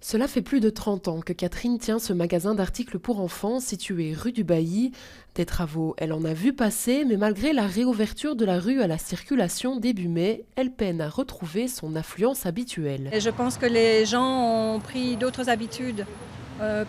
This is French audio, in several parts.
Cela fait plus de 30 ans que Catherine tient ce magasin d'articles pour enfants situé rue du Bailly. Des travaux, elle en a vu passer, mais malgré la réouverture de la rue à la circulation début mai, elle peine à retrouver son affluence habituelle. Et je pense que les gens ont pris d'autres habitudes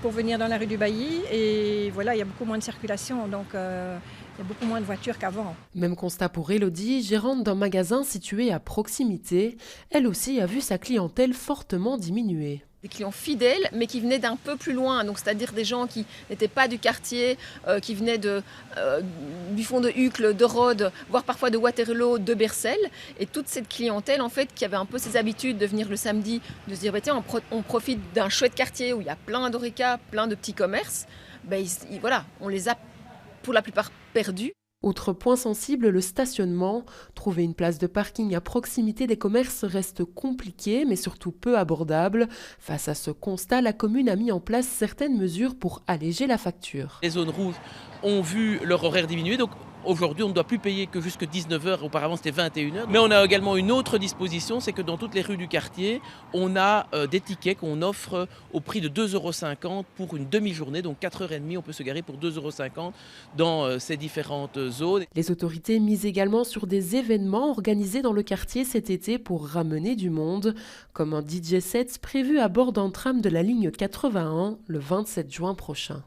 pour venir dans la rue du Bailly et voilà, il y a beaucoup moins de circulation, donc il y a beaucoup moins de voitures qu'avant. Même constat pour Élodie, gérante d'un magasin situé à proximité. Elle aussi a vu sa clientèle fortement diminuer. Des clients fidèles, mais qui venaient d'un peu plus loin, donc c'est-à-dire des gens qui n'étaient pas du quartier, qui venaient du fond de Uccle, de Rhodes, voire parfois de Waterloo, de Bercel. Et toute cette clientèle, en fait, qui avait un peu ces habitudes de venir le samedi, de se dire, bah, tiens, on profite d'un chouette quartier où il y a plein d'horeca, plein de petits commerces, ben, voilà, on les a pour la plupart perdus. Autre point sensible, le stationnement. Trouver une place de parking à proximité des commerces reste compliqué, mais surtout peu abordable. Face à ce constat, la commune a mis en place certaines mesures pour alléger la facture. Les zones rouges ont vu leur horaire diminuer, donc aujourd'hui on ne doit plus payer que jusqu'à 19h, auparavant c'était 21h. Mais on a également une autre disposition, c'est que dans toutes les rues du quartier, on a des tickets qu'on offre au prix de 2,50 € pour une demi-journée, donc 4h30, on peut se garer pour 2,50 € dans ces différentes zones. Les autorités misent également sur des événements organisés dans le quartier cet été pour ramener du monde, comme un DJ set prévu à bord d'un tram de la ligne 81 le 27 juin prochain.